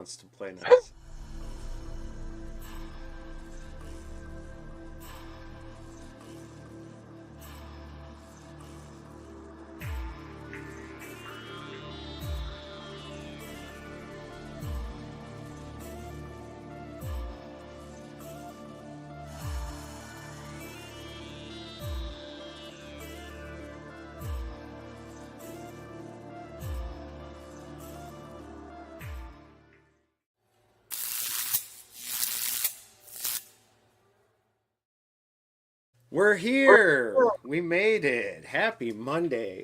Wants to play nice. We're here. We made it. Happy Monday.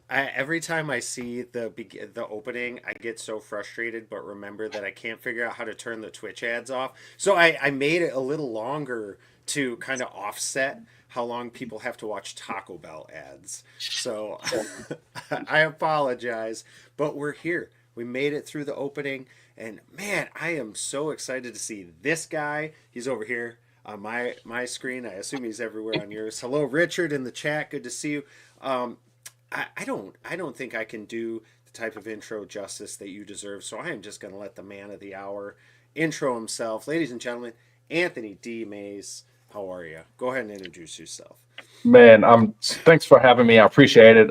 Every time I see the opening, I get so frustrated. But remember that I can't figure out how to turn the Twitch ads off. So I made it a little longer to kind of offset how long people have to watch Taco Bell ads. So I apologize, but we're here. We made it through the opening, and man, I am so excited to see this guy. He's over here on my screen. I assume he's everywhere on yours. Hello, Richard, in the chat. Good to see you. Um, I don't think I can do the type of intro justice that you deserve. So I am just going to let the man of the hour intro himself, ladies and gentlemen. Anthony D. Mays, how are you? Go ahead and introduce yourself. Man, thanks for having me. I appreciate it.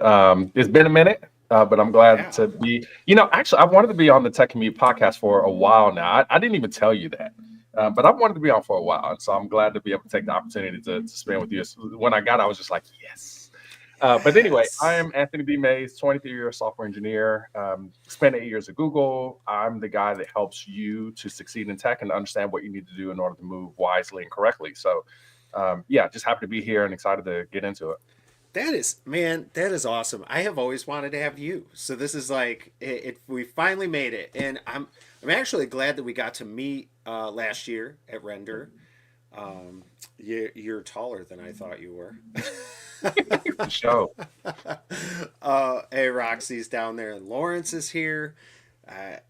It's been a minute, but I'm glad Yeah. to be. Actually, I wanted to be on the Tech Commute podcast for a while now. I didn't even tell you that, but I wanted to be on for a while, and so I'm glad to be able to take the opportunity to spend with you. When I got, I was just like, yes. But anyway, I Yes. am Anthony B. Mays, 23-year software engineer. Spent 8 years at Google. I'm the guy that helps you to succeed in tech and understand what you need to do in order to move wisely and correctly. So yeah, just happy to be here and excited to get into it. That is, man, that is awesome. I have always wanted to have you. So this is like we finally made it, and I'm actually glad that we got to meet last year at Render. You're taller than I thought you were. For sure. Hey, Roxy's down there, and Lawrence is here.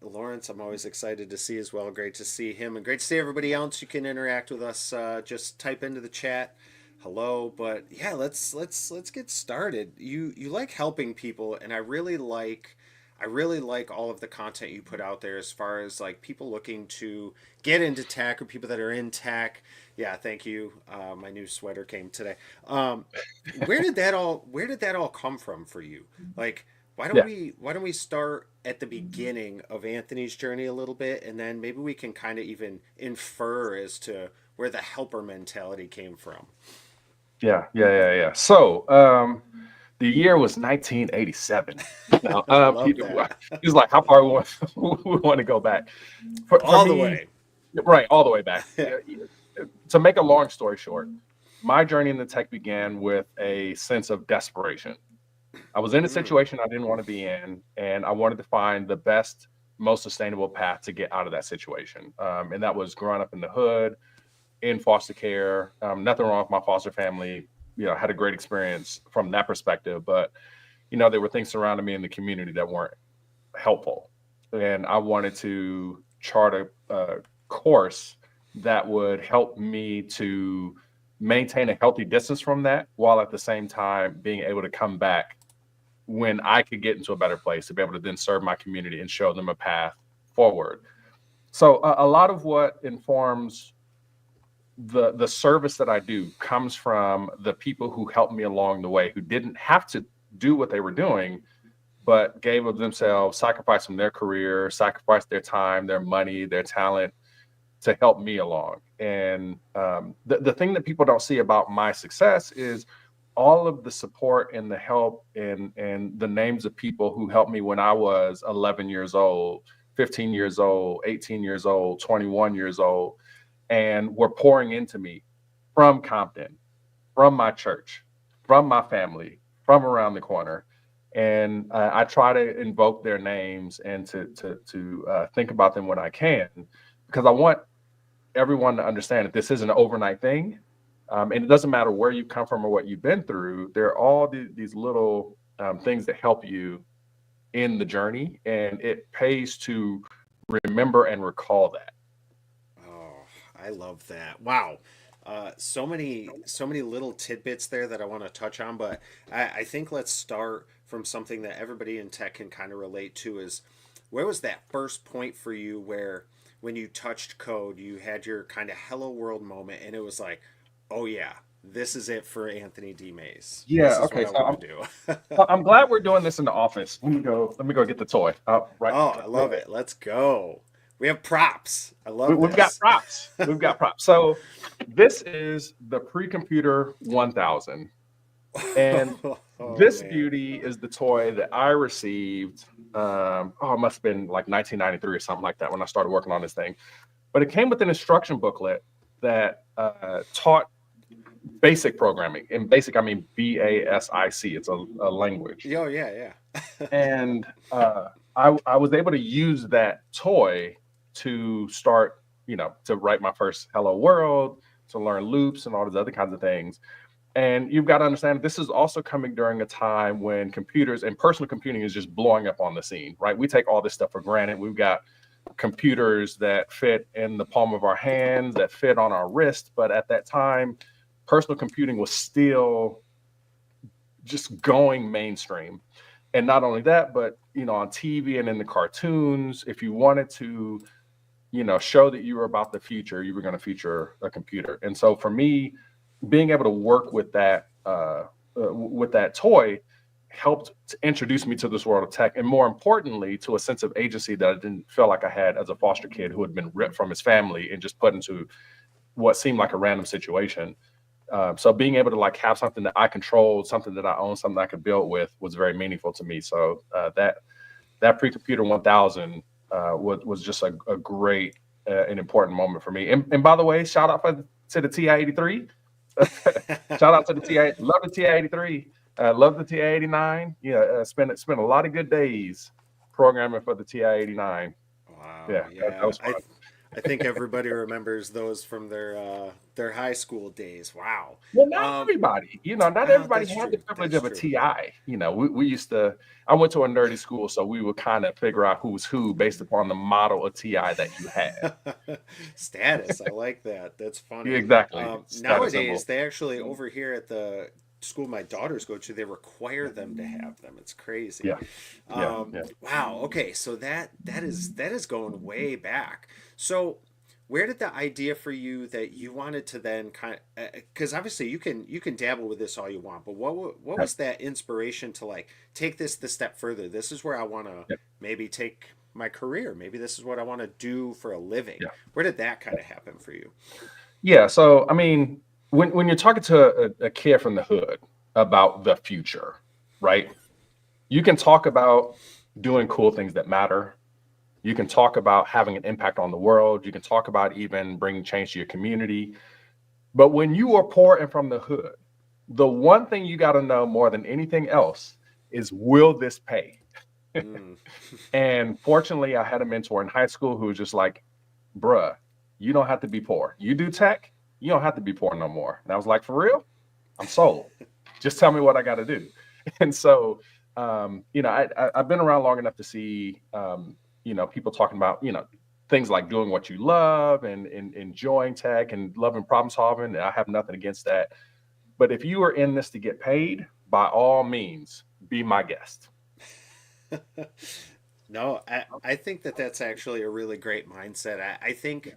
Lawrence, I'm always excited to see as well. Great to see him, and great to see everybody else. You can interact with us. Just type into the chat, hello. But yeah, let's get started. You like helping people, and I really like all of the content you put out there as far as like people looking to get into tech or people that are in tech. Yeah, thank you. My new sweater came today. Um, where did that all come from for you? Like, Yeah. why don't we start at the beginning of Anthony's journey a little bit, and then maybe we can kind of even infer as to where the helper mentality came from. Yeah. So, the year was 1987. Now, I love that. he was like, how far we want to go back? For All the me, way. right, all the way back. To make a long story short, my journey in the tech began with a sense of desperation. I was in a Mm, situation I didn't want to be in, and I wanted to find the best, most sustainable path to get out of that situation. And that was growing up in the hood, in foster care. Nothing wrong with my foster family. Had a great experience from that perspective, but there were things surrounding me in the community that weren't helpful, and I wanted to chart a course that would help me to maintain a healthy distance from that, while at the same time being able to come back when I could get into a better place to be able to then serve my community and show them a path forward. So a lot of what informs the service that I do comes from the people who helped me along the way, who didn't have to do what they were doing, but gave of themselves, sacrificed from their career, sacrificed their time, their money, their talent to help me along. And the thing that people don't see about my success is all of the support and the help and the names of people who helped me when I was 11 years old, 15 years old, 18 years old, 21 years old, and were pouring into me from Compton, from my church, from my family, from around the corner. And I try to invoke their names and to think about them when I can, because I want everyone to understand that this isn't an overnight thing. And it doesn't matter where you come from or what you've been through. There are all these little things that help you in the journey, and it pays to remember and recall that. Oh, I love that. Wow. So many little tidbits there that I want to touch on, but I think let's start from something that everybody in tech can kind of relate to is where was that first point for you where when you touched code, you had your kind of hello world moment and it was like, oh yeah, this is it for Anthony D. Mays. This Yeah. is what Okay. I So want to do. I'm glad we're doing this in the office. Let me go get the toy. Right. Oh, I love it. Let's go. We have props. I love We've got this. props. We've got props. So this is the Precomputer 1000. And Oh this man. beauty is the toy that I received. It must have been like 1993 or something like that when I started working on this thing. But it came with an instruction booklet that taught basic programming. And basic, I mean BASIC. It's a language. Oh yeah, yeah. And I was able to use that toy to start, to write my first Hello World, to learn loops and all these other kinds of things. And you've got to understand this is also coming during a time when computers and personal computing is just blowing up on the scene, right? We take all this stuff for granted. We've got computers that fit in the palm of our hands, that fit on our wrist. But at that time, personal computing was still just going mainstream. And not only that, but on TV and in the cartoons, if you wanted to, show that you were about the future, you were going to feature a computer. And so for me, being able to work with that toy helped to introduce me to this world of tech, and more importantly, to a sense of agency that I didn't feel like I had as a foster kid who had been ripped from his family and just put into what seemed like a random situation. So being able to like have something that I controlled, something that I owned, something I could build with was very meaningful to me. So that Precomputer 1000 was just a great and important moment for me. And by the way, shout out to the TI-83. Shout out to the TI. Love the TI-83. Love the TI-89. Yeah, spent a lot of good days programming for the TI-89. Wow. Yeah, that Yeah. was fun. I think everybody remembers those from their high school days. Wow. Well, not Um. everybody, not everybody That's had the true. privilege That's of a true. TI. We used to, I went to a nerdy school, so we would kind of figure out who's who based upon the model of TI that you had. Status. I like that. That's Yeah, funny. exactly. Status Nowadays, symbol. they actually over here at the school my daughters go to, they require them to have them. It's crazy. Yeah, yeah, yeah. Wow. Okay. So that is going way back. So where did the idea for you that you wanted to then kind of, because obviously you can dabble with this all you want, but what Yeah, was that inspiration to like take this the step further? This is where I want to yeah, maybe take my career. Maybe this is what I want to do for a living. yeah. Where did that kind of happen for you? Yeah. So, I mean, when you're talking to a kid from the hood about the future, right? You can talk about doing cool things that matter. You can talk about having an impact on the world. You can talk about even bringing change to your community. But when you are poor and from the hood, the one thing you got to know more than anything else is, will this pay? Mm. And fortunately, I had a mentor in high school who was just like, bruh, you don't have to be poor. You do tech, you don't have to be poor no more. And I was like, for real? I'm sold. Just tell me what I got to do. And so, I've been around long enough to see, people talking about, things like doing what you love and enjoying tech and loving problem solving. And I have nothing against that. But if you are in this to get paid, by all means, be my guest. No, I think that that's actually a really great mindset. I think,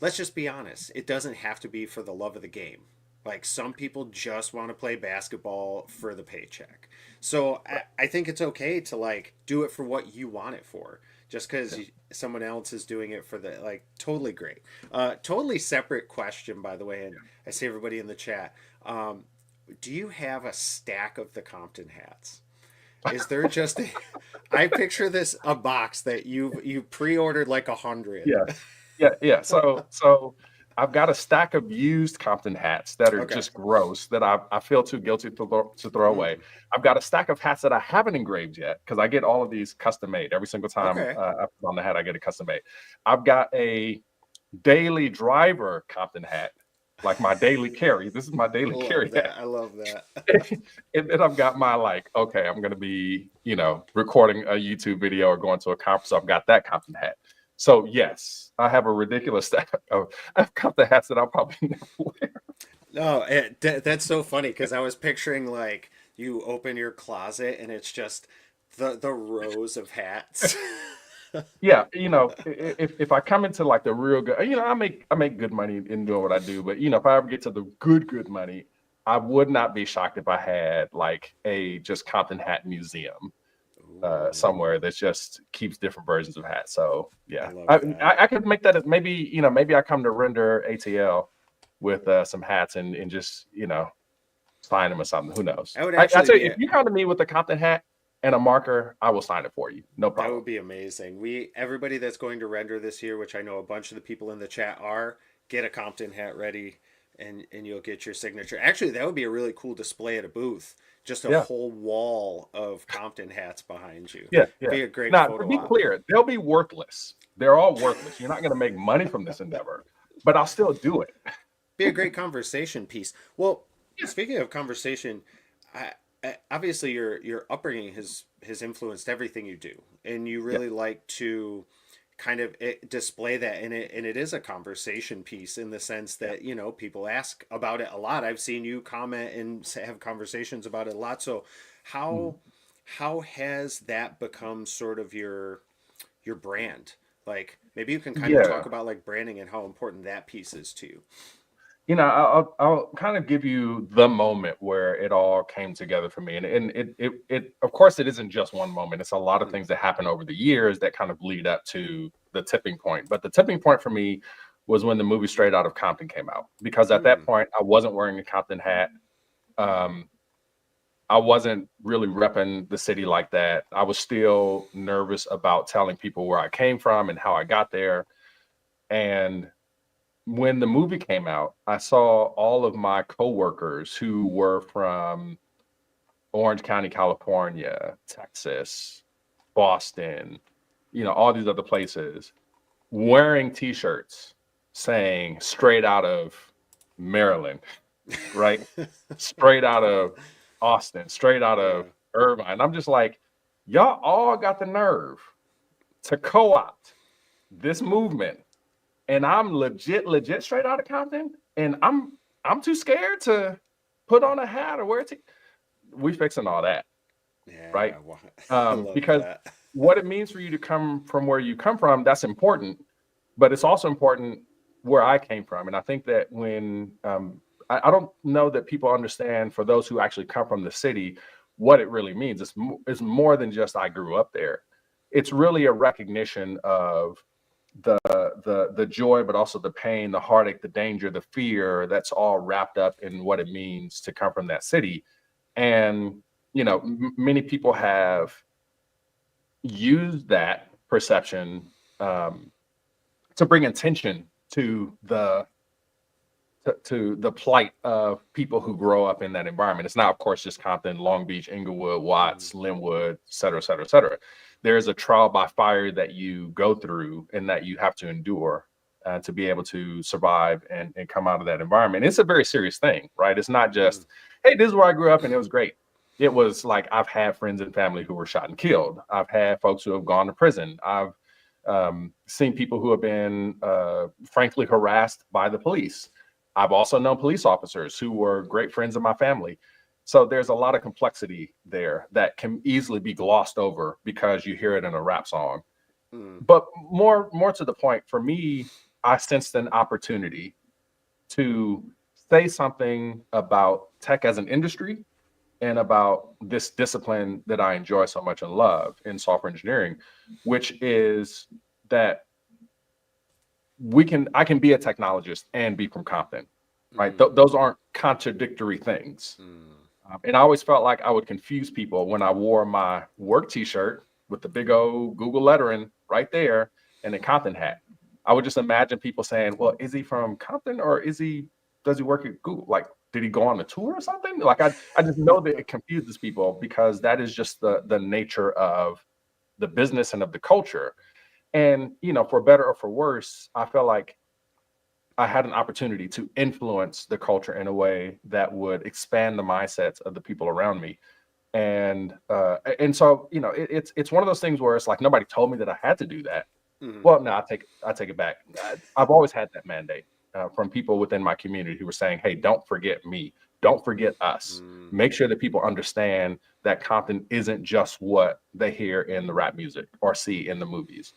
let's just be honest, it doesn't have to be for the love of the game. Like some people just want to play basketball for the paycheck. So I think it's okay to like do it for what you want it for. Just because Yeah. someone else is doing it for the like, totally great. Totally separate question, by the way, and I see everybody in the chat. Um, do you have a stack of the Compton hats? Is there just a, I picture this a box that you pre-ordered like 100. Yeah. Yeah, yeah. So I've got a stack of used Compton hats that are Okay. just gross that I feel too guilty to throw away. Mm, I've got a stack of hats that I haven't engraved yet because I get all of these custom made every single time okay. I put on the hat. I get it custom made. I've got a daily driver Compton hat, like my daily carry. This is my daily Love carry hat. that. I love that. And then I've got my like, okay, I'm gonna be, recording a YouTube video or going to a conference. So I've got that Compton hat. So yes, I have a ridiculous stack of I've got the hats that I'll probably never wear. No, that's so funny because I was picturing like you open your closet and it's just the rows of hats. Yeah, if I come into like the real good, I make good money in doing what I do, but if I ever get to the good money, I would not be shocked if I had like a just Compton hat museum Ooh, somewhere that just keeps different versions of hats. So I yeah, love I that. could make that as maybe maybe I come to render ATL with some hats and just sign them or something. Who knows? That would I actually tell you, be if you come to me with a Compton hat and a marker, I will sign it for you. No that problem. would be amazing. We everybody that's going to render this year, which I know a bunch of the people in the chat are, get a Compton hat ready, and you'll get your signature. Actually, that would be a really cool display at a booth. Just a Yeah. whole wall of Compton hats behind you. Yeah, yeah. Be a great Now, to photo be op. clear, they'll be worthless. They're all worthless. You're not going to make money from this endeavor, but I'll still do it. Be a great conversation piece. Well, Yeah, speaking of conversation, obviously your upbringing has influenced everything you do, and you yeah, really like to kind of display that in it, and it is a conversation piece in the sense yeah. that people ask about it a lot. I've seen you comment and have conversations about it a lot. So Mhm. how how has that become sort of your brand? Like maybe you can kind of talk Yeah. about like branding and how important that piece is to you. I'll kind of give you the moment where it all came together for me, and it of course it isn't just one moment. It's a lot of Mm. things that happen over the years that kind of lead up to the tipping point. But the tipping point for me was when the movie Straight Out of Compton came out, because at that Mm. point I wasn't wearing a Compton hat. Um, I wasn't really repping the city like that. I was still nervous about telling people where I came from and how I got there. And when the movie came out, I saw all of my coworkers who were from Orange County, California, Texas, Boston, all these other places wearing t-shirts saying straight out of Maryland, right? Straight out of Austin, straight out of Yeah. Irvine. I'm just like, y'all all got the nerve to co-opt this movement, and I'm legit straight out of Compton, and I'm too scared to put on a hat or wear it. We fixing all that, right? Yeah. I love Because that. what it means for you to come from where you come from, that's important, but it's also important where I came from. And I think that when I don't know that people understand, for those who actually come from the city, what it really means. It's more than just I grew up there. It's really a recognition of the joy, but also the pain, the heartache, the danger, the fear that's all wrapped up in what it means to come from that city. And many people have used that perception um, to bring attention to the plight of people who grow up in that environment. It's not, of course, just Compton, Long Beach, Inglewood, Mm. Watts, Linwood, et cetera, et cetera, et cetera. There's a trial by fire that you go through and that you have to endure to be able to survive and come out of that environment. It's a very serious thing, right? It's not Mm. just, hey, this is where I grew up and it was great. It was like, I've had friends and family who were shot and killed. I've had folks who have gone to prison. I've seen people who have been frankly harassed by the police. I've also known police officers who were great friends of my family. So there's a lot of complexity there that can easily be glossed over because you hear it in a rap song. Mm. But more to the point, for me, I sensed an opportunity to say something about tech as an industry and about this discipline that I enjoy so much and love in software engineering, which is that I can be a technologist and be from Compton, right? Mm. Those aren't contradictory things. Mm. And I always felt like I would confuse people when I wore my work T-shirt with the big old Google lettering right there and a Compton hat. I would just imagine people saying, "Well, is he from Compton or does he work at Google? Like, did he go on a tour or something?" Like, I just know that it confuses people because that is just the nature of the business and of the culture. And for better or for worse, I felt like I had an opportunity to influence the culture in a way that would expand the mindsets of the people around me. And so it's one of those things where it's like nobody told me that I had to do that. Mm. Well, no, I take it back. I've always had that mandate. from people within my community who were saying, hey, don't forget me. Don't forget us. Mm. Make sure that people understand that Compton isn't just what they hear in the rap music or see in the movies.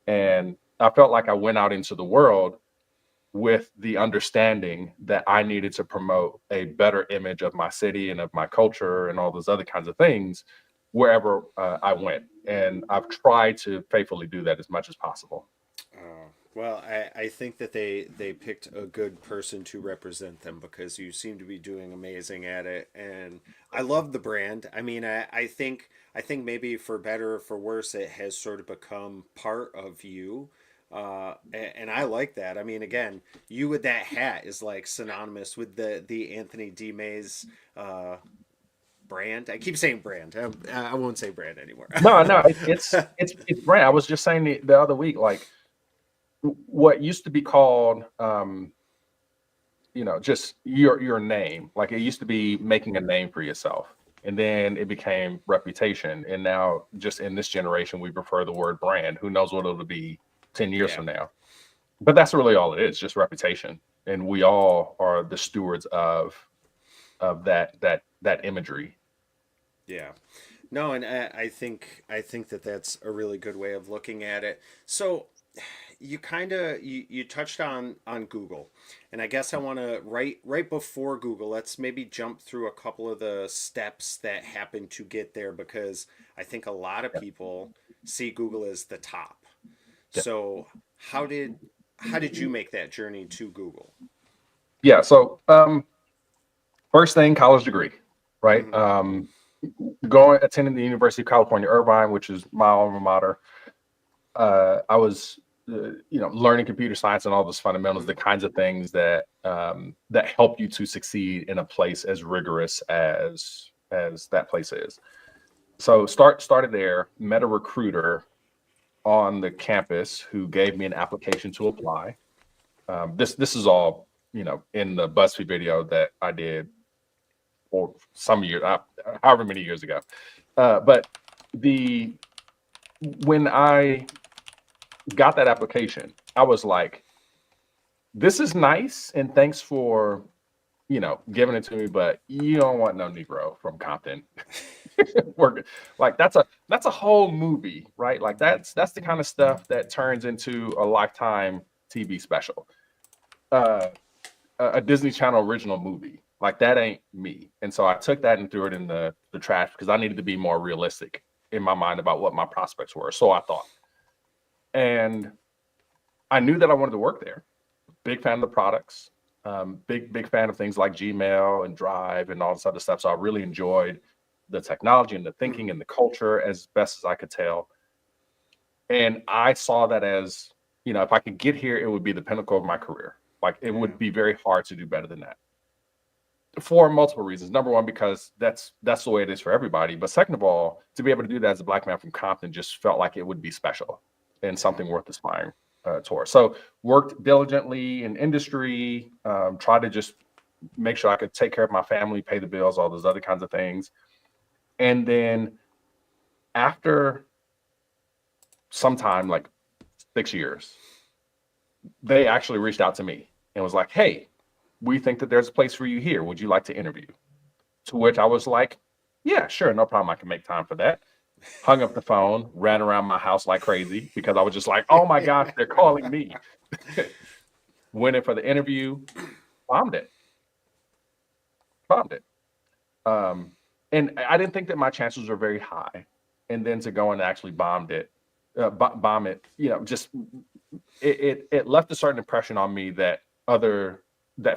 And I felt like I went out into the world with the understanding that I needed to promote a better image of my city and of my culture and all those other kinds of things wherever I went. And I've tried to faithfully do that as much as possible. Well, I think that they picked a good person to represent them because you seem to be doing amazing at it, and I love the brand. I mean, I think maybe for better or for worse, it has sort of become part of you, and I like that. I mean, again, you with that hat is like synonymous with the Anthony D Mays brand. I keep saying brand. I won't say brand anymore. No, no, it's brand. I was just saying the other week, like what used to be called just your name, like it used to be making a name for yourself, and then it became reputation, and now just in this generation we prefer the word brand. Who knows what it'll be 10 years Yeah. from now, but that's really all it is, just reputation, and we all are the stewards of that imagery. Yeah. No, and I think that that's a really good way of looking at it. So you kind of you touched on Google, and I guess I want to right before Google, let's maybe jump through a couple of the steps that happen to get there because I think a lot of people see Google as the top. Yeah. So how did you make that journey to Google? Yeah. So first thing, college degree, right? Hmm. Going attending the University of California, Irvine, which is my alma mater. I was, learning computer science and all those fundamentals, the kinds of things that help you to succeed in a place as rigorous as that place is. So started there, met a recruiter on the campus who gave me an application to apply. This is all in the BuzzFeed video that I did for some years, however many years ago. But the when I got that application, I was like, this is nice, and thanks for giving it to me, but you don't want no Negro from Compton working. Like that's a whole movie, right? Like that's the kind of stuff that turns into a Lifetime TV special, uh, a Disney Channel original movie. Like that ain't me. And so I took that and threw it in the trash because I needed to be more realistic in my mind about what my prospects were. So I thought. And I knew that I wanted to work there. Big fan of the products. Big fan of things like Gmail and Drive and all this other stuff. So I really enjoyed the technology and the thinking and the culture as best as I could tell. And I saw that as, if I could get here, it would be the pinnacle of my career. Like it would be very hard to do better than that for multiple reasons. Number one, because that's the way it is for everybody. But second of all, to be able to do that as a Black man from Compton just felt like it would be special and something worth aspiring towards. So worked diligently in industry, tried to just make sure I could take care of my family, pay the bills, all those other kinds of things. And then after some time, like 6 years, they actually reached out to me and was like, hey, we think that there's a place for you here. Would you like to interview? To which I was like, yeah, sure, no problem. I can make time for that. Hung up the phone, ran around my house like crazy because I was just like, oh my gosh, they're calling me. Went in for the interview, bombed it. And I didn't think that my chances were very high. And then to go and actually bomb it, just it left a certain impression on me that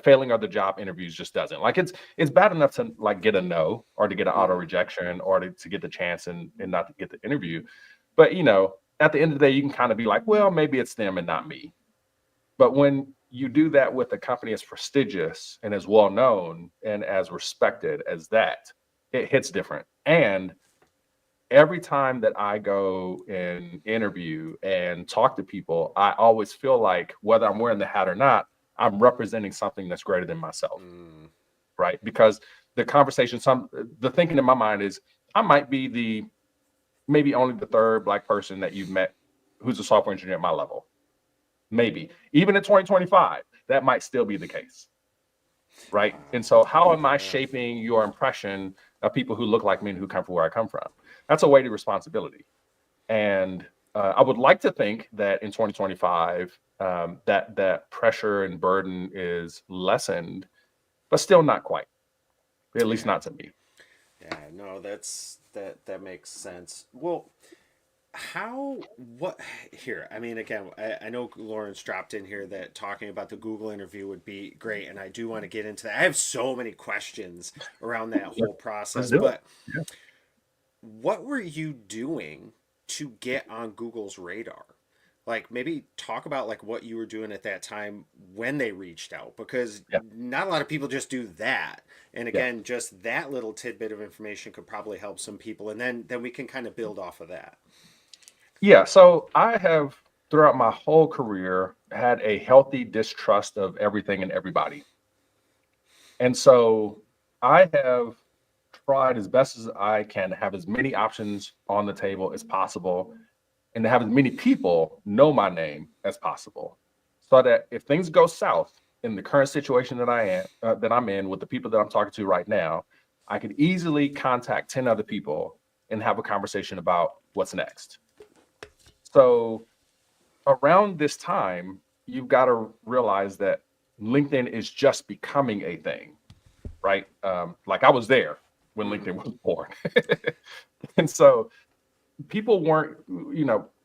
failing other job interviews just doesn't. Like it's bad enough to like get a no or to get an auto rejection or to get the chance and not to get the interview. But at the end of the day, you can kind of be like, well, maybe it's them and not me. But when you do that with a company as prestigious and as well known and as respected as that, it hits different. And every time that I go and interview and talk to people, I always feel like whether I'm wearing the hat or not, I'm representing something that's greater than myself, right? Because the conversation, the thinking in my mind is I might be maybe only the third Black person that you've met who's a software engineer at my level. Maybe even in 2025, that might still be the case. Right. And so how am I Yeah. shaping your impression of people who look like me and who come from where I come from? That's a weighted responsibility. And I would like to think that in 2025, that pressure and burden is lessened, but still not quite, at least Yeah. not to me. Yeah. No, that makes sense. Well, what here, I mean, again, I know Lawrence dropped in here that talking about the Google interview would be great, and I do want to get into that. I have so many questions around that whole Let's process, do it. but what were you doing to get on Google's radar? Like, maybe talk about like what you were doing at that time when they reached out, because Yeah. not a lot of people just do that. And Yeah. again, just that little tidbit of information could probably help some people, and then we can kind of build off of that. Yeah. So I have, throughout my whole career, had a healthy distrust of everything and everybody. And so I have tried as best as I can to have as many options on the table as possible and to have as many people know my name as possible, so that if things go south in the current situation that I'm in with the people that I'm talking to right now, I could easily contact 10 other people and have a conversation about what's next. So around this time, you've got to realize that LinkedIn is just becoming a thing, right? Like I was there when LinkedIn was born. And so people weren't,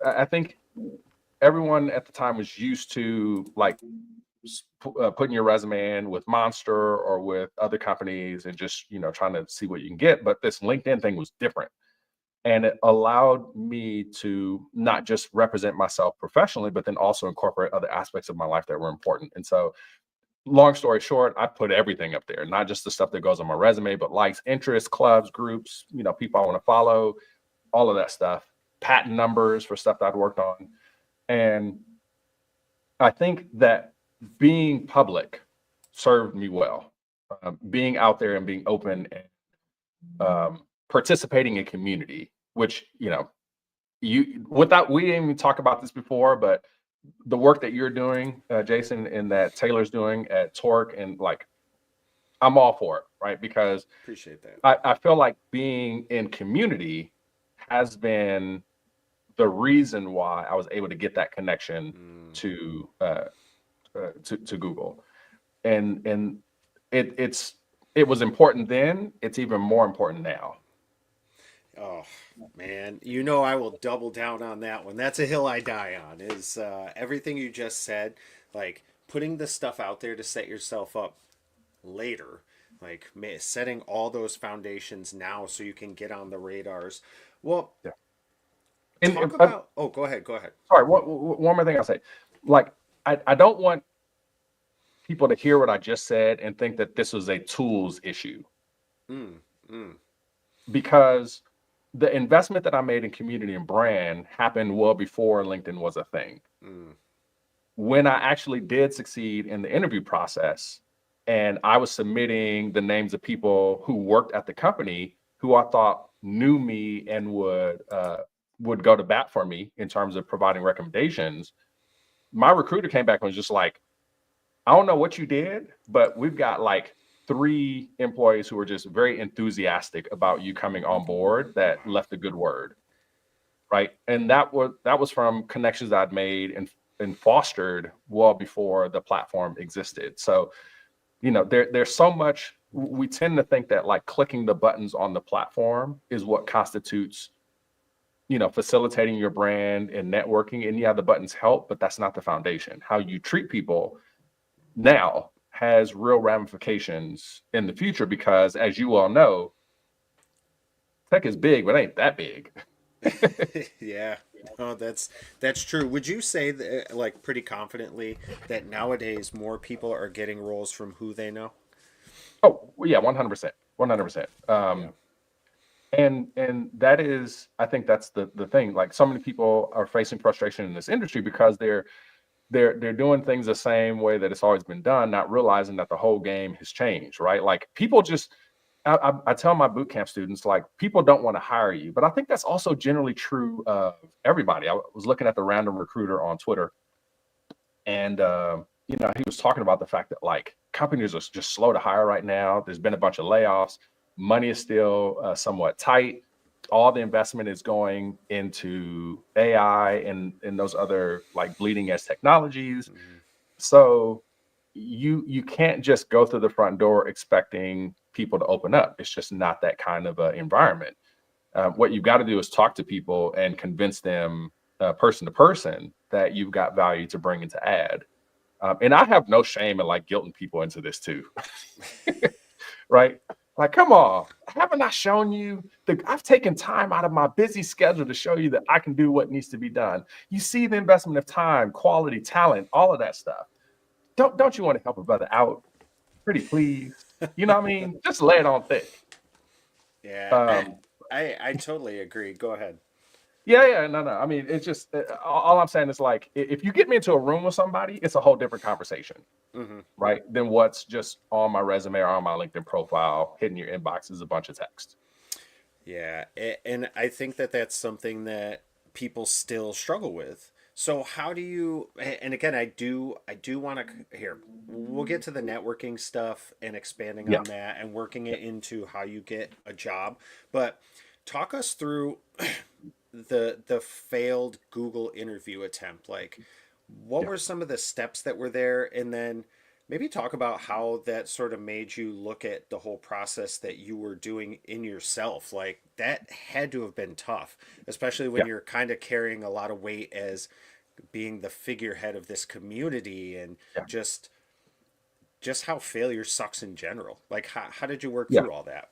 I think everyone at the time was used to like putting your resume in with Monster or with other companies and just, trying to see what you can get. But this LinkedIn thing was different. And it allowed me to not just represent myself professionally, but then also incorporate other aspects of my life that were important. And so, long story short, I put everything up there, not just the stuff that goes on my resume, but likes, interests, clubs, groups, people I want to follow, all of that stuff, patent numbers for stuff that I'd worked on. And I think that being public served me well. Being out there and being open and participating in community, which, we didn't even talk about this before, but the work that you're doing, Jason, and that Taylor's doing at Torque, and like, I'm all for it, right? Because Appreciate that. I feel like being in community has been the reason why I was able to get that connection to Google, and it was important then. It's even more important now. Oh man, I will double down on that one. That's a hill I die on. Is everything you just said, like putting the stuff out there to set yourself up later, like setting all those foundations now so you can get on the radars. Well, Yeah. talk about. Oh, go ahead. Go ahead. Sorry, one more thing I'll say. Like, I don't want people to hear what I just said and think that this was a tools issue. Because the investment that I made in community and brand happened well before LinkedIn was a thing. When I actually did succeed in the interview process and I was submitting the names of people who worked at the company who I thought knew me and would go to bat for me in terms of providing recommendations, my recruiter came back and was just like, I don't know what you did, but we've got like 3 employees who were just very enthusiastic about you coming on board that left a good word. Right. And that was from connections I'd made and fostered well before the platform existed. So, there's so much. We tend to think that like clicking the buttons on the platform is what constitutes, facilitating your brand and networking. And yeah, the buttons help, but that's not the foundation. How you treat people now has real ramifications in the future, because as you all know, tech is big, but it ain't that big. Yeah, no, that's true. Would you say that, like, pretty confidently that nowadays more people are getting roles from who they know? Oh yeah, 100%, 100%. And that is, I think that's the thing. Like, so many people are facing frustration in this industry because they're doing things the same way that it's always been done, not realizing that the whole game has changed, right? Like, people just, I tell my boot camp students, like, people don't want to hire you, but I think that's also generally true of everybody. I was looking at the random recruiter on Twitter, and he was talking about the fact that like companies are just slow to hire right now. There's been a bunch of layoffs. Money is still somewhat tight. All the investment is going into AI and those other like bleeding edge technologies. Mhm. So you can't just go through the front door expecting people to open up. It's just not that kind of environment. What you've got to do is talk to people and convince them person to person that you've got value to bring and to add. And I have no shame in like guilting people into this too, right? Like, come on, haven't I shown you I've taken time out of my busy schedule to show you that I can do what needs to be done. You see the investment of time, quality, talent, all of that stuff. Don't you want to help a brother out? Pretty please. You know what I mean? Just lay it on thick. Yeah, Um, I totally agree. Go ahead. yeah, no. I mean, it's just all I'm saying is like if you get me into a room with somebody, it's a whole different conversation, Hmm. right? Than what's just on my resume or on my LinkedIn profile, hitting your inbox is a bunch of text. Yeah, and I think that that's something that people still struggle with. So how do you, and again, I do want to here, we'll get to the networking stuff and expanding Yeah, on that and working yeah, it into how you get a job, but talk us through the failed Google interview attempt. Like, what yeah, were some of the steps that were there, and then maybe talk about how that sort of made you look at the whole process that you were doing in yourself. Like, that had to have been tough, especially when yeah, you're kind of carrying a lot of weight as being the figurehead of this community, and yeah, just just how failure sucks in general. Like, how did you work yeah, through all that?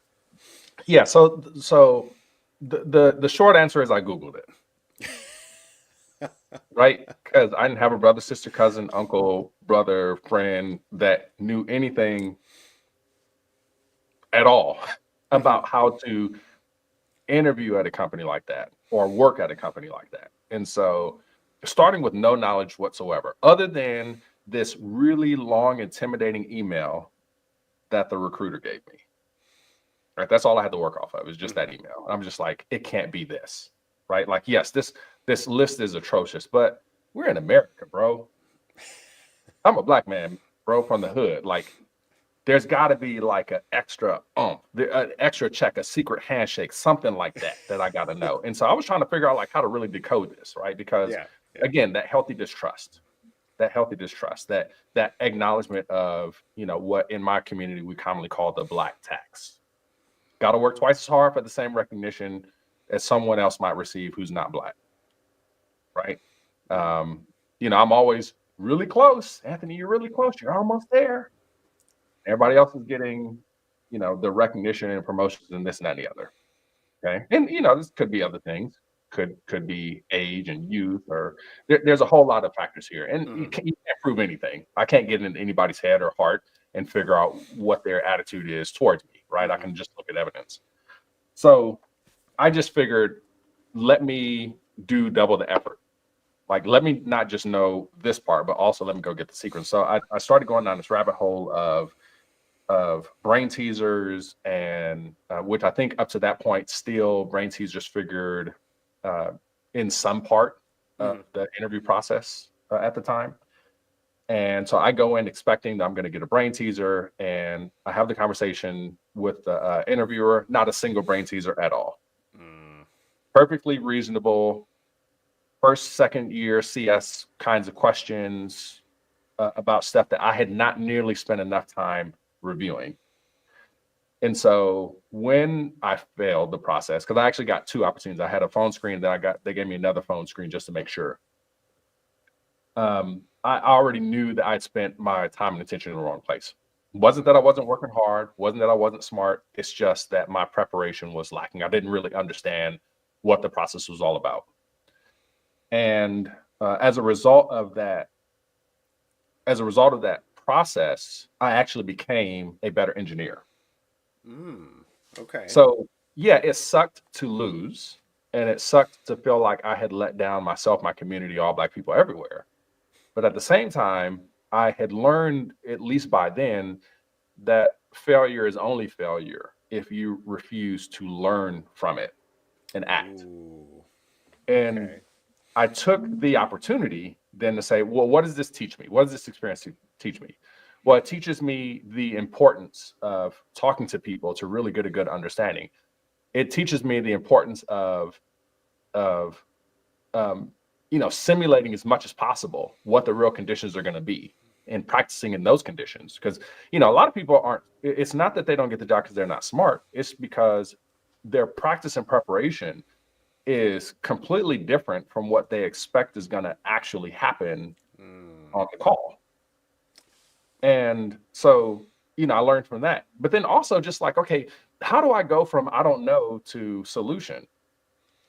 yeah. So the short answer is I Googled it, right? Because I didn't have a brother, sister, cousin, uncle, brother, friend that knew anything at all Hmm. about how to interview at a company like that or work at a company like that. And so, starting with no knowledge whatsoever, other than this really long, intimidating email that the recruiter gave me. Right. That's all I had to work off of is just Hmm. that email. I'm just like, it can't be this. Right. Like, yes, this list is atrocious, but we're in America, bro. I'm a black man, bro, from the hood. Like, there's got to be like an extra an extra check, a secret handshake, something like that I got to know. And so I was trying to figure out like how to really decode this, right? Because Yeah, yeah. again, that healthy distrust, that acknowledgement of what in my community we commonly call the black tax. Got to work twice as hard for the same recognition as someone else might receive who's not black, right? Mm. Um, I'm always really close, Anthony. You're really close. You're almost there. Everybody else is getting, the recognition and promotions and this and that and the other. Okay. And this could be other things. Could be age and youth, or there's a whole lot of factors here. And Hmm. you can't prove anything. I can't get into anybody's head or heart and figure out what their attitude is towards me, right? I Hmm. can just look at evidence. So I just figured, let me do double the effort. Like, let me not just know this part, but also let me go get the secret. So I started going down this rabbit hole of brain teasers, and which I think up to that point, still brain teasers figured uh, in some part of Hmm. the interview process at the time. And so I go in expecting that I'm going to get a brain teaser, and I have the conversation with the interviewer. Not a single brain teaser at all. Mm. Perfectly reasonable first, second year CS kinds of questions about stuff that I had not nearly spent enough time reviewing. And so when I failed the process, because I actually got two opportunities, I had a phone screen that they gave me another phone screen just to make sure. I already knew that I'd spent my time and attention in the wrong place. Wasn't that I wasn't working hard, wasn't that I wasn't smart. It's just that my preparation was lacking. I didn't really understand what the process was all about. And as a result of that, process, I actually became a better engineer. Mm. Okay. So yeah, it sucked to lose, and it sucked to feel like I had let down myself, my community, all black people everywhere. But at the same time, I had learned, at least by then, that failure is only failure if you refuse to learn from it and act. Ooh. And Okay. I took the opportunity than to say, well, what does this teach me? What does this experience teach me? Well, it teaches me the importance of talking to people to really get a good understanding. It teaches me the importance of simulating as much as possible what the real conditions are going to be and practicing in those conditions. Because, a lot of people aren't, it's not that they don't get the job because they're not smart. It's because their practice and preparation is completely different from what they expect is going to actually happen on the call. And so, I learned from that. But then also just like, okay, how do I go from I don't know to solution?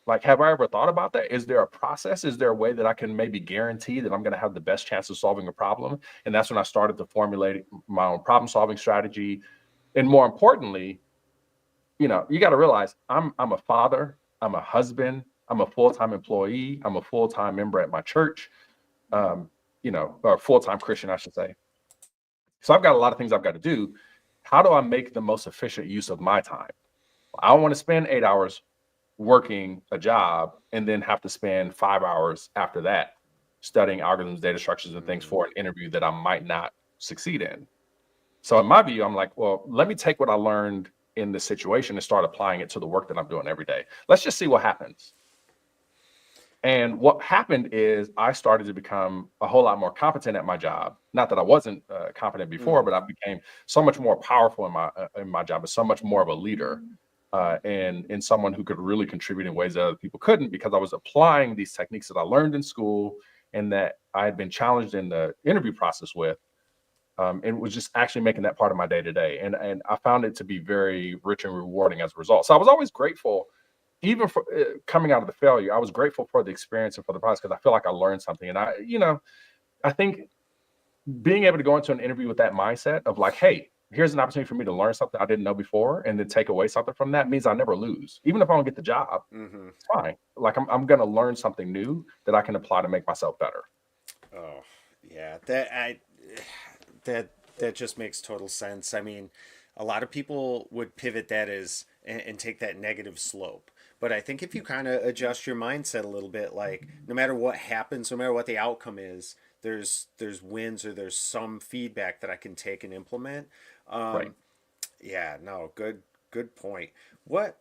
Like, have I ever thought about that? Is there a process? Is there a way that I can maybe guarantee that I'm going to have the best chance of solving a problem? And that's when I started to formulate my own problem solving strategy. And more importantly, you got to realize I'm a father, I'm a husband, I'm a full-time employee, I'm a full-time member at my church, or a full-time Christian, I should say. So I've got a lot of things I've got to do. How do I make the most efficient use of my time? I don't want to spend 8 hours working a job and then have to spend 5 hours after that studying algorithms, data structures, and things for an interview that I might not succeed in. So in my view, I'm like, well, let me take what I learned in this situation and start applying it to the work that I'm doing every day. Let's just see what happens. And what happened is I started to become a whole lot more competent at my job. Not that I wasn't competent before, but I became so much more powerful in my job, and so much more of a leader. And someone who could really contribute in ways that other people couldn't, because I was applying these techniques that I learned in school and that I had been challenged in the interview process with, and was just actually making that part of my day to day. And I found it to be very rich and rewarding as a result. So I was always grateful, even for coming out of the failure. I was grateful for the experience and for the process because I feel like I learned something. And I think being able to go into an interview with that mindset of like, hey, here's an opportunity for me to learn something I didn't know before and then take away something from that means I never lose. Even if I don't get the job, it's fine. Like I'm going to learn something new that I can apply to make myself better. Oh, yeah. That just makes total sense. I mean, a lot of people would pivot that as and take that negative slope. But I think if you kind of adjust your mindset a little bit, like no matter what happens, no matter what the outcome is, there's wins or there's some feedback that I can take and implement. Right. Yeah, no, good point. What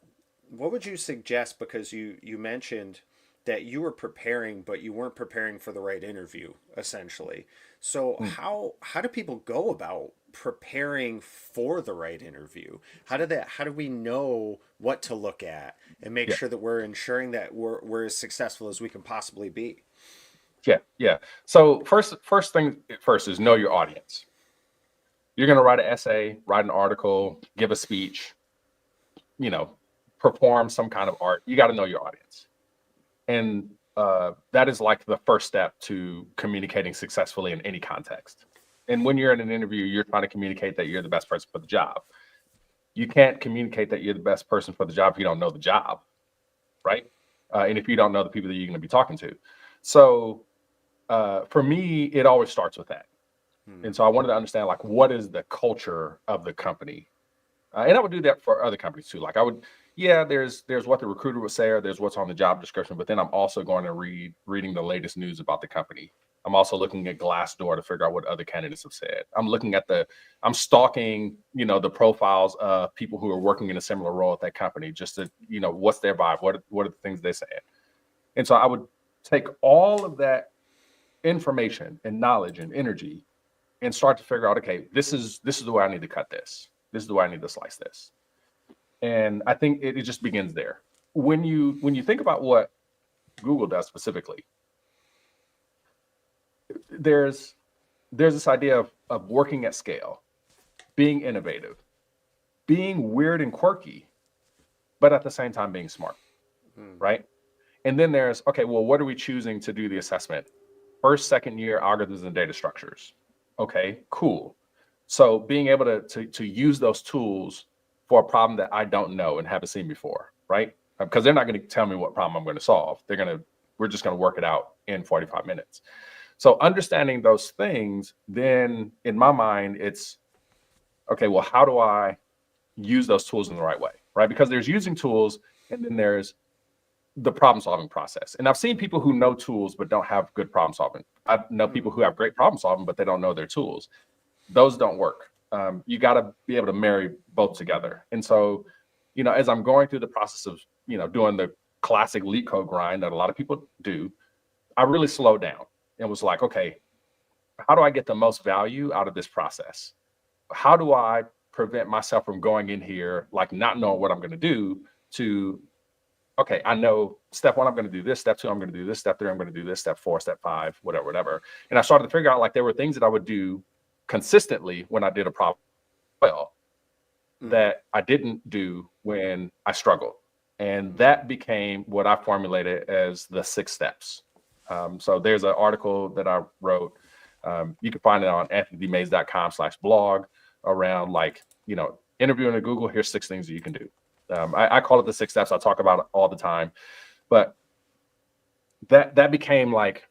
would you suggest? Because you mentioned that you were preparing, but you weren't preparing for the right interview, essentially. So how do people go about preparing for the right interview? How do we know what to look at and make Yeah. sure that we're ensuring that we're as successful as we can possibly be? Yeah. So first thing first is know your audience. You're going to write an essay, write an article, give a speech, perform some kind of art. You got to know your audience. And that is like the first step to communicating successfully in any context. And when you're in an interview, you're trying to communicate that you're the best person for the job. You can't communicate that you're the best person for the job if you don't know the job, right? And if you don't know the people that you're going to be talking to. So for me, it always starts with that. And so I wanted to understand, like, what is the culture of the company? And I would do that for other companies too. Like there's what the recruiter would say, or there's what's on the job description, but then I'm also going to reading the latest news about the company. I'm also looking at Glassdoor to figure out what other candidates have said. I'm stalking, the profiles of people who are working in a similar role at that company, just to, what's their vibe? What are the things they say? And so I would take all of that information and knowledge and energy and start to figure out, okay, this is the way I need to cut this. This is the way I need to slice this. And I think it just begins there. When you think about what Google does specifically, there's this idea of working at scale, being innovative, being weird and quirky, but at the same time being smart, right? And then there's, okay, well, what are we choosing to do the assessment? First, second year algorithms and data structures. Okay, cool. So being able to use those tools for a problem that I don't know and haven't seen before, right? Because they're not going to tell me what problem I'm going to solve. We're just going to work it out in 45 minutes. So understanding those things, then in my mind, it's, okay, well, how do I use those tools in the right way, right? Because there's using tools, and then there's the problem solving process. And I've seen people who know tools but don't have good problem solving. I know people who have great problem solving, but they don't know their tools. Those don't work. You got to be able to marry both together. And so, as I'm going through the process of, doing the classic leak code grind that a lot of people do, I really slowed down and was like, okay, how do I get the most value out of this process? How do I prevent myself from going in here, like not knowing what I'm going to do to, okay, I know step one, I'm going to do this, step two, I'm going to do this, step three, I'm going to do this, step four, step five, whatever. And I started to figure out like there were things that I would do consistently when I did a problem well that I didn't do when I struggled. And that became what I formulated as the 6 steps. So there's an article that I wrote. You can find it on anthonydmays.com/blog around interviewing at Google. Here's 6 things that you can do. I call it the 6 steps. I talk about it all the time, but that became like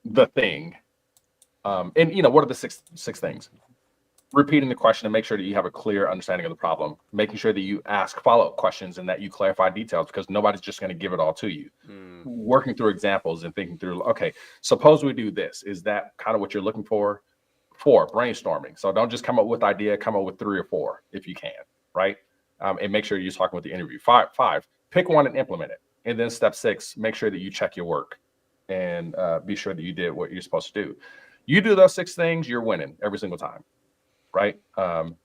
the thing. And what are the six things? Repeating the question and make sure that you have a clear understanding of the problem, making sure that you ask follow-up questions and that you clarify details because nobody's just going to give it all to you. Working through examples and thinking through, okay, suppose we do this. Is that kind of what you're looking for? 4, brainstorming. So don't just come up with idea, come up with 3 or 4 if you can, right? And make sure you're talking with the interview. 5, pick one and implement it. And then step 6, make sure that you check your work and be sure that you did what you're supposed to do. You do those 6 things, you're winning every single time. Right.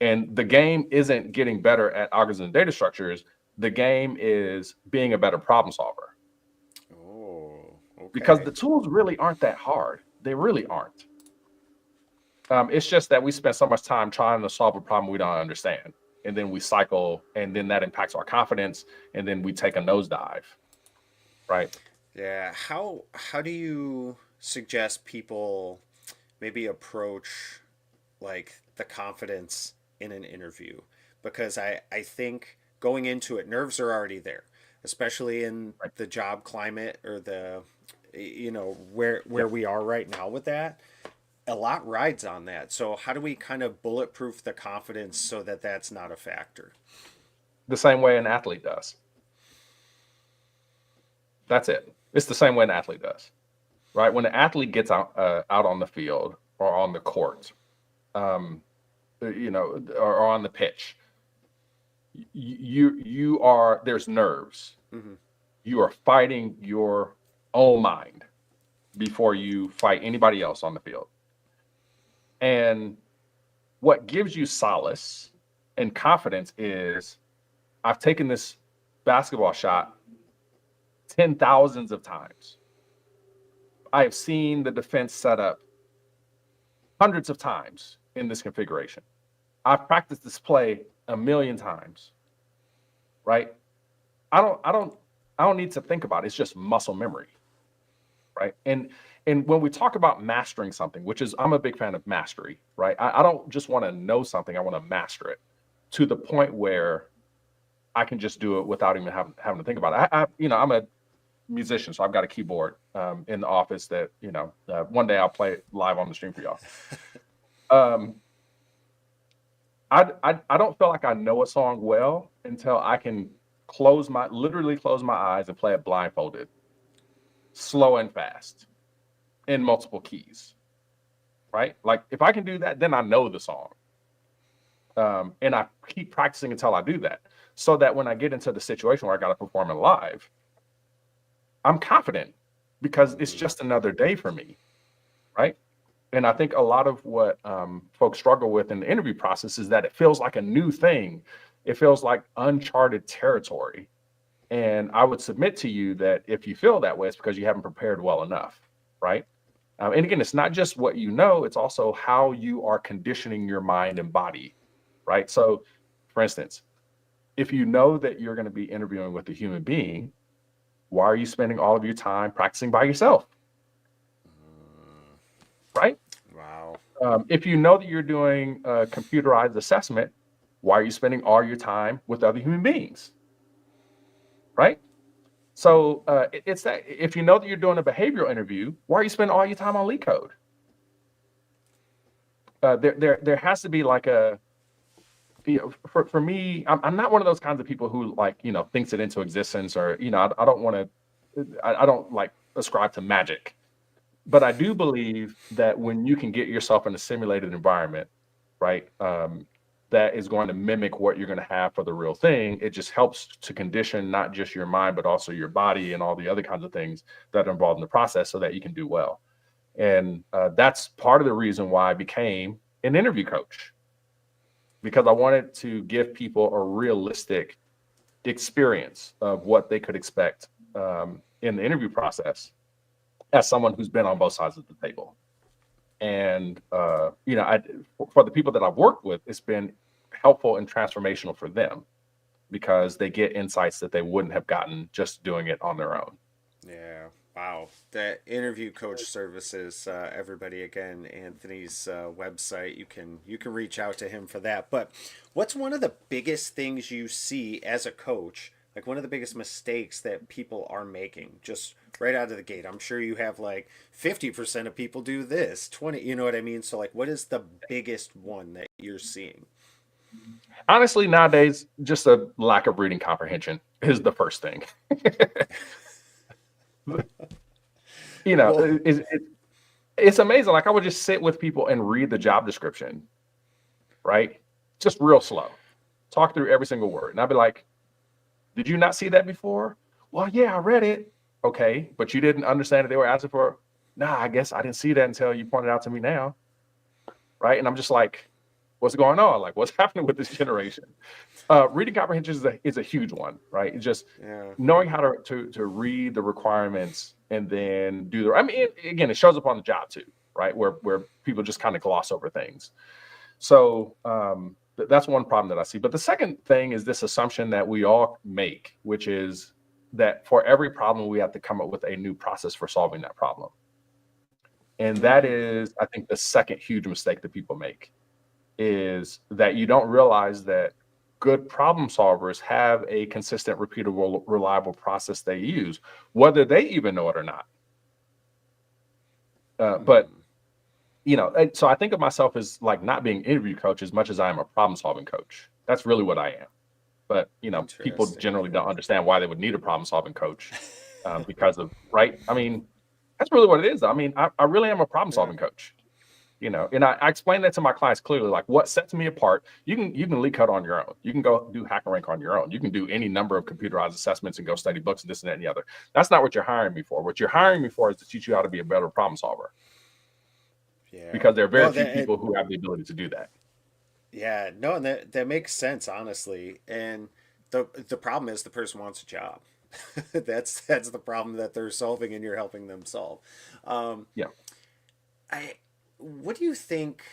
And the game isn't getting better at algorithms and data structures. The game is being a better problem solver. Oh, okay. Because the tools really aren't that hard. They really aren't. It's just that we spend so much time trying to solve a problem we don't understand. And then we cycle and then that impacts our confidence. And then we take a nosedive. Right. Yeah. How do you suggest people maybe approach like the confidence in an interview? Because I think going into it, nerves are already there, especially in the job climate or the, where we are right now with that. A lot rides on that. So how do we kind of bulletproof the confidence so that that's not a factor? The same way an athlete does. That's it. It's the same way an athlete does, right? When an athlete gets out on the field or on the court, or on the pitch, you are, there's nerves. Mm-hmm. You are fighting your own mind before you fight anybody else on the field. And what gives you solace and confidence is I've taken this basketball shot 10,000s of times. I have seen the defense set up hundreds of times in this configuration. I've practiced this play 1,000,000 times, right? I don't need to think about it. It's just muscle memory, right? And when we talk about mastering something, which is, I'm a big fan of mastery, right? I don't just want to know something. I want to master it to the point where I can just do it without even having to think about it. I'm a musician, so I've got a keyboard in the office that, one day I'll play it live on the stream for y'all. I don't feel like I know a song well until I can literally close my eyes and play it blindfolded, slow and fast, in multiple keys, right? Like if I can do that, then I know the song. And I keep practicing until I do that, so that when I get into the situation where I got to perform it live, I'm confident because it's just another day for me, right? And I think a lot of what folks struggle with in the interview process is that it feels like a new thing. It feels like uncharted territory. And I would submit to you that if you feel that way, it's because you haven't prepared well enough, right? And again, it's not just what you know, it's also how you are conditioning your mind and body, right? So, for instance, if you know that you're going to be interviewing with a human being, why are you spending all of your time practicing by yourself? Right? Wow. If you know that you're doing a computerized assessment, why are you spending all your time with other human beings? Right? So it's that if you know that you're doing a behavioral interview, why are you spending all your time on leak code? There has to be like a For me, I'm not one of those kinds of people who like, thinks it into existence, or, I don't want to, I don't like ascribe to magic. But I do believe that when you can get yourself in a simulated environment, right, that is going to mimic what you're going to have for the real thing, it just helps to condition not just your mind, but also your body and all the other kinds of things that are involved in the process so that you can do well. And that's part of the reason why I became an interview coach, because I wanted to give people a realistic experience of what they could expect in the interview process as someone who's been on both sides of the table. And for the people that I've worked with, it's been helpful and transformational for them because they get insights that they wouldn't have gotten just doing it on their own. Yeah. Wow. That interview coach services, everybody, again, Anthony's website. You can reach out to him for that. But what's one of the biggest things you see as a coach? Like one of the biggest mistakes that people are making just right out of the gate. I'm sure you have like 50% of people do this, 20, you know what I mean? So like what is the biggest one that you're seeing? Honestly, nowadays, just a lack of reading comprehension is the first thing. you know, Well, it's amazing. Like I would just sit with people and read the job description, right? Just real slow, talk through every single word. And I'd be like, did you not see that before? Well, yeah, I read it. Okay, but you didn't understand that they were asking for, nah, I guess I didn't see that until you pointed out to me now. Right. And I'm just like, what's going on? Like, what's happening with this generation? Reading comprehension is a huge one, right? It's just yeah. knowing how to read the requirements and then do the, I mean, again, it shows up on the job too, right? Where people just kind of gloss over things. So that's one problem that I see. But the second thing is this assumption that we all make, which is that for every problem, we have to come up with a new process for solving that problem. And that Mm, is, I think, the second huge mistake that people make is that you don't realize that good problem solvers have a consistent, repeatable, reliable process they use, whether they even know it or not. But mm, so I think of myself as like not being an interview coach as much as I am a problem solving coach. That's really what I am. But people interesting. generally don't understand why they would need a problem solving coach because of right. I mean, that's really what it is. I mean, I really am a problem Yeah. solving coach. And I explain that to my clients clearly, like what sets me apart. You can leak code on your own. You can go do HackerRank on your own. You can do any number of computerized assessments and go study books and this and that and the other. That's not what you're hiring me for. What you're hiring me for is to teach you how to be a better problem solver, Yeah. because there are very Well, few people who have the ability to do that. yeah, no, and that makes sense, honestly. And the problem is the person wants a job. That's the problem that they're solving, and you're helping them solve. Um, Yeah. I, what do you think?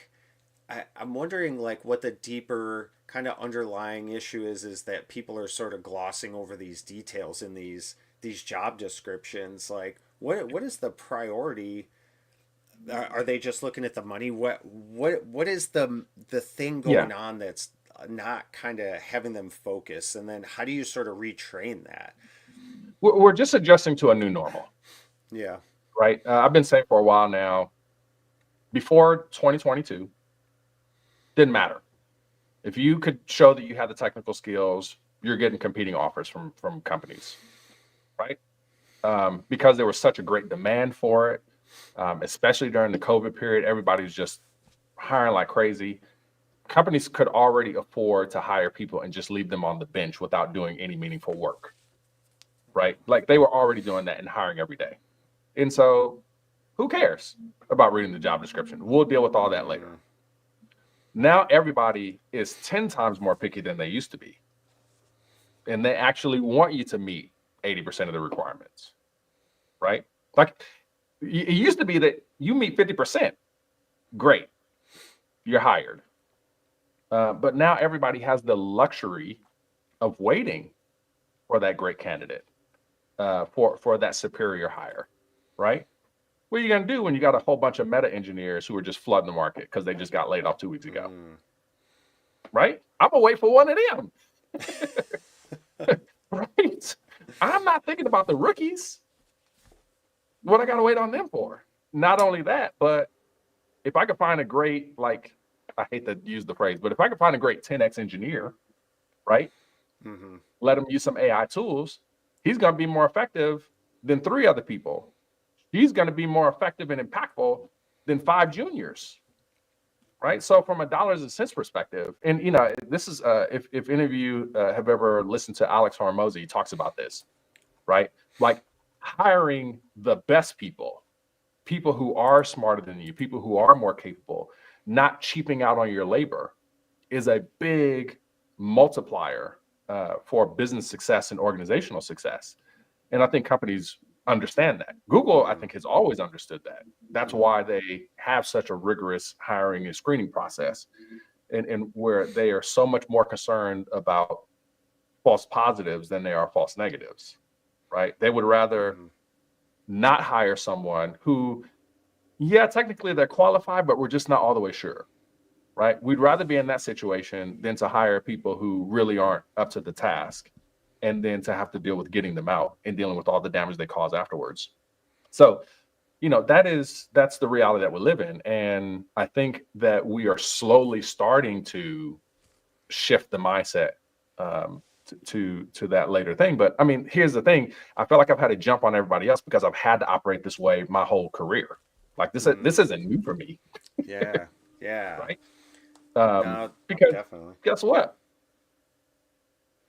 I'm wondering, like, what the deeper kind of underlying issue is that people are sort of glossing over these details in these job descriptions. Like, what is the priority? Are they just looking at the money? What is the thing Yeah. going on that's not kind of having them focus? And then how do you sort of retrain that? We're just adjusting to a new normal, Yeah. right? I've been saying for a while now, before 2022, didn't matter. If you could show that you had the technical skills, you're getting competing offers from companies, right? Because there was such a great demand for it, especially during the COVID period. Everybody was just hiring like crazy. Companies could already afford to hire people and just leave them on the bench without doing any meaningful work, right? Like they were already doing that and hiring every day. And so who cares about reading the job description? We'll deal with all that later. Mm, Now everybody is 10 times more picky than they used to be. And they actually want you to meet 80% of the requirements, right? Like it used to be that you meet 50%, great, you're hired. But now everybody has the luxury of waiting for that great candidate, for that superior hire, right? What are you going to do when you got a whole bunch of meta engineers who are just flooding the market because they just got laid off 2 weeks ago, mm. right? I'm gonna wait for one of them, right? I'm not thinking about the rookies. What I got to wait on them for? Not only that, but if I could find a great like I hate to use the phrase, but if I can find a great 10x engineer, right? Mm-hmm. Let him use some AI tools, he's going to be more effective than 3 other people. He's going to be more effective and impactful than 5 juniors, right? So from a dollars and cents perspective, and this is if any of you have ever listened to Alex Hormozy, he talks about this, right? Like hiring the best people who are smarter than you, people who are more capable, not cheaping out on your labor, is a big multiplier for business success and organizational success. And I think companies understand that. Google, I think, has always understood that. That's why they have such a rigorous hiring and screening process, and where they are so much more concerned about false positives than they are false negatives, right? They would rather not hire someone who, yeah, technically they're qualified, but we're just not all the way sure, right? We'd rather be in that situation than to hire people who really aren't up to the task, and then to have to deal with getting them out and dealing with all the damage they cause afterwards. So, that's the reality that we live in. And I think that we are slowly starting to shift the mindset to that later thing. But I mean, here's the thing. I feel like I've had to jump on everybody else because I've had to operate this way my whole career. Like this isn't new for me. Yeah. Yeah. Right. No, Because definitely. guess what?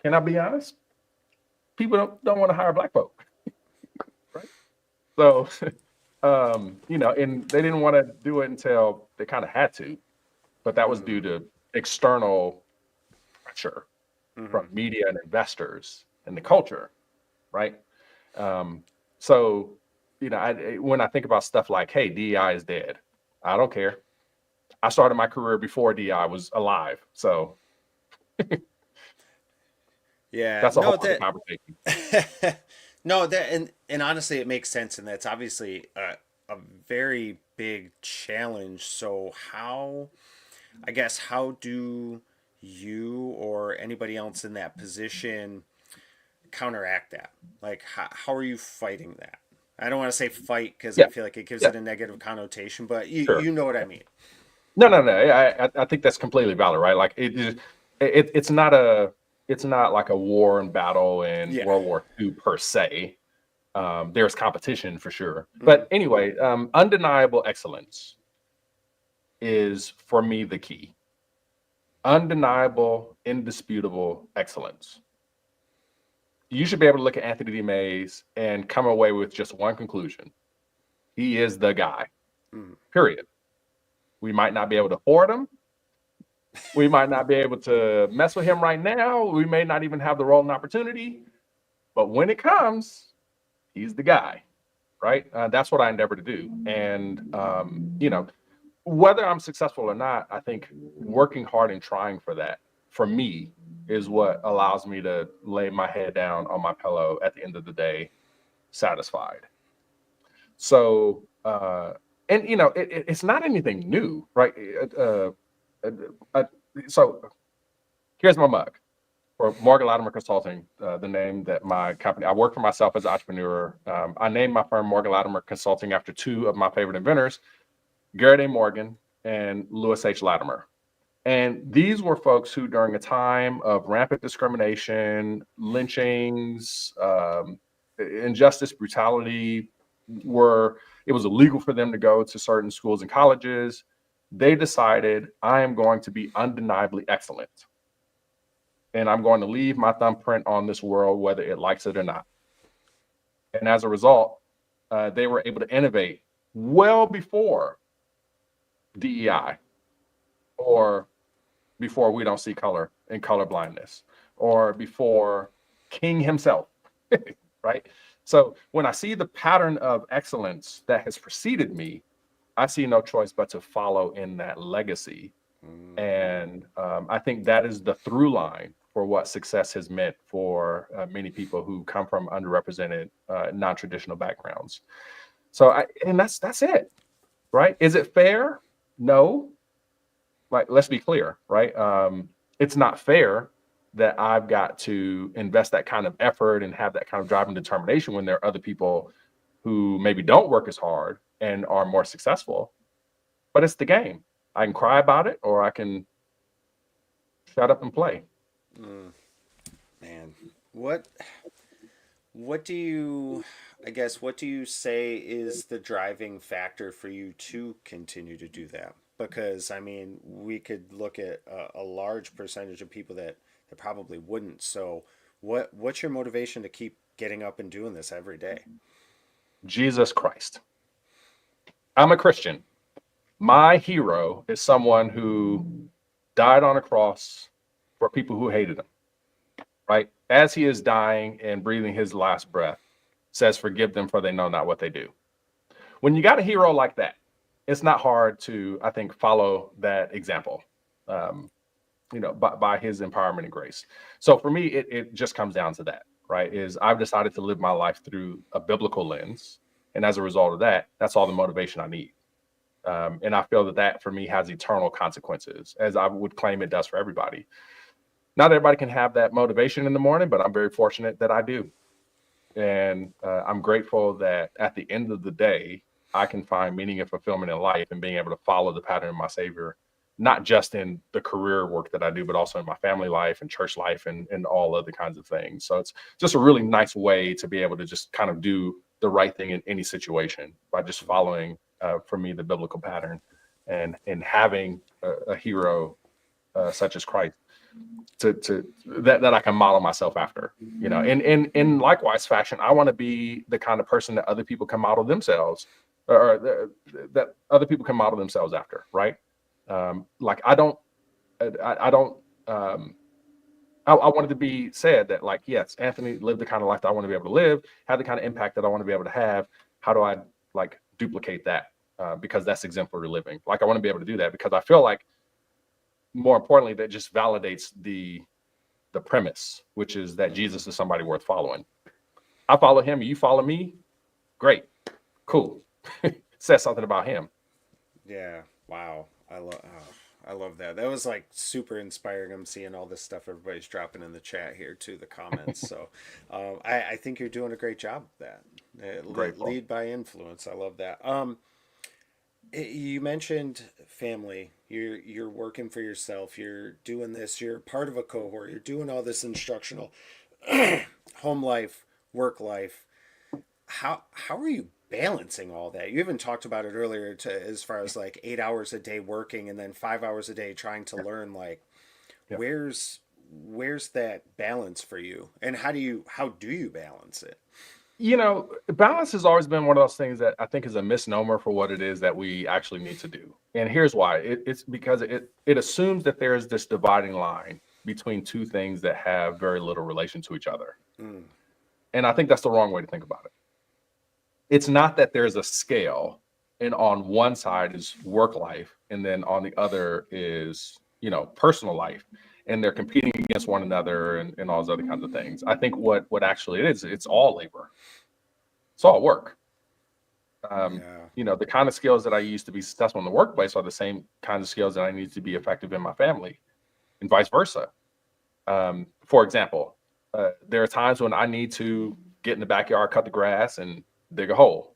Can I be honest? People don't want to hire Black folk, right? So, and they didn't want to do it until they kind of had to, but that was due to external pressure from media and investors and the culture, right? So, when I think about stuff like, hey, DEI is dead, I don't care. I started my career before DEI was alive, so Yeah. that's a whole other conversation. No, that and honestly, it makes sense, and that's obviously a very big challenge. So how do you or anybody else in that position counteract that? Like, how are you fighting that? I don't want to say fight because I feel like it gives it a negative connotation, but you know what I mean. No. I think that's completely valid, right? Like it's not like a war and battle in World War II per se. There's competition for sure, but anyway, undeniable excellence is for me the key. Undeniable, indisputable excellence. You should be able to look at Anthony D. Mays and come away with just one conclusion: he is the guy. Period. We might not be able to afford him. We might not be able to mess with him right now. We may not even have the role and opportunity. But when it comes, he's the guy, right? That's what I endeavor to do. And, whether I'm successful or not, I think working hard and trying for that, for me, is what allows me to lay my head down on my pillow at the end of the day, satisfied. So, it's not anything new, right? So here's my mug for Morgan Latimer Consulting, the name that my company, I work for myself as an entrepreneur. I named my firm Morgan Latimer Consulting after 2 of my favorite inventors, Garrett A. Morgan and Louis H. Latimer. And these were folks who, during a time of rampant discrimination, lynchings, injustice, brutality, it was illegal for them to go to certain schools and colleges. They decided, I am going to be undeniably excellent. And I'm going to leave my thumbprint on this world, whether it likes it or not. And as a result, they were able to innovate well before DEI, or before we don't see color and color blindness, or before King himself, right? So when I see the pattern of excellence that has preceded me, I see no choice but to follow in that legacy. And I think that is the through line for what success has meant for many people who come from underrepresented, non-traditional backgrounds. So that's it, right? Is it fair? No. Like, let's be clear, right? It's not fair that I've got to invest that kind of effort and have that kind of drive and determination when there are other people who maybe don't work as hard and are more successful. But it's the game. I can cry about it, or I can shut up and play. Mm, man, what what do you I guess what do you say is the driving factor for you to continue to do that? Because I mean, we could look at a large percentage of people that probably wouldn't. So, what's your motivation to keep getting up and doing this every day? Jesus Christ. I'm a Christian. My hero is someone who died on a cross for people who hated him, right? As he is dying and breathing his last breath, says, "Forgive them, for they know not what they do." When you got a hero like that, it's not hard to, I think, follow that example, um, by his empowerment and grace. So for me, it just comes down to that, right? Is I've decided to live my life through a biblical lens. And as a result of that, that's all the motivation I need. And I feel that that for me has eternal consequences, as I would claim it does for everybody. Not everybody can have that motivation in the morning, but I'm very fortunate that I do. And I'm grateful that at the end of the day, I can find meaning and fulfillment in life and being able to follow the pattern of my Savior, not just in the career work that I do, but also in my family life and church life and all other kinds of things. So it's just a really nice way to be able to just kind of do the right thing in any situation by just following, for me, the biblical pattern and having a hero such as Christ to that I can model myself after, in likewise fashion. I want to be the kind of person that other people can model themselves, or that other people can model themselves after, right? Like I don't I wanted to be said that, like, yes, Anthony lived the kind of life that I want to be able to live, had the kind of impact that I want to be able to have. How do I like duplicate that? Because that's exemplary living. Like, I want to be able to do that because I feel like, more importantly, that just validates the premise, which is that Jesus is somebody worth following. I follow him, you follow me, great, cool. Says something about him. Yeah. Wow. I love that. That was like super inspiring. I'm seeing all this stuff everybody's dropping in the chat here too, the comments. So, I think you're doing a great job of that. Grateful. Lead by influence. I love that. You mentioned family. You're working for yourself. You're doing this. You're part of a cohort. You're doing all this instructional home life, work life. How are you balancing all that? You even talked about it earlier to as far as like 8 hours a day working and then 5 hours a day trying to learn. Like, Yeah. where's that balance for you, and how do you balance it? Balance has always been one of those things that I think is a misnomer for what it is that we actually need to do. And here's why. It's because it assumes that there is this dividing line between two things that have very little relation to each other. Mm, And I think that's the wrong way to think about it. It's not that there's a scale and on one side is work life and then on the other is, personal life, and they're competing against one another and all those other kinds of things. I think what actually it is, it's all labor. It's all work. yeah. The kind of skills that I use to be successful in the workplace are the same kinds of skills that I need to be effective in my family, and vice versa. For example, there are times when I need to get in the backyard, cut the grass, and dig a hole,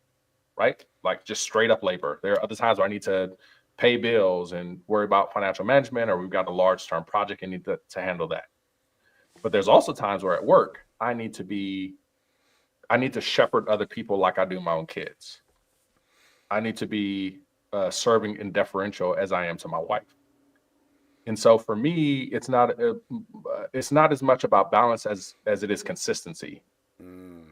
right? Like, just straight up labor. There are other times where I need to pay bills and worry about financial management, or we've got a large term project and need to handle that. But there's also times where at work, I need to shepherd other people like I do my own kids. I need to be serving and deferential as I am to my wife. And so for me, it's not as much about balance as it is consistency, Mm,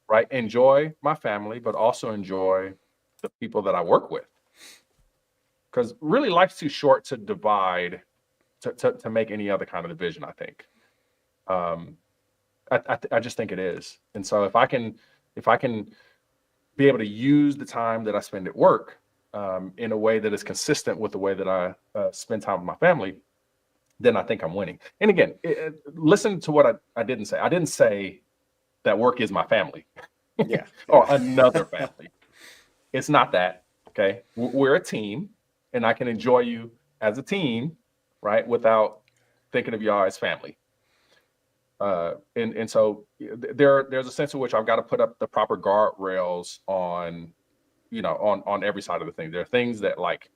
right? Enjoy my family, but also enjoy the people that I work with. Because really, life's too short to divide to make any other kind of division, I think. Um, I just think it is. And so if I can be able to use the time that I spend at work, in a way that is consistent with the way that I spend time with my family, then I think I'm winning. And again, listen to what I didn't say. I didn't say that work is my family yeah. or Yeah. another family. It's not that. Okay. We're a team, and I can enjoy you as a team, right? Without thinking of y'all as family. And so there's a sense in which I've got to put up the proper guardrails on on every side of the thing. There are things that like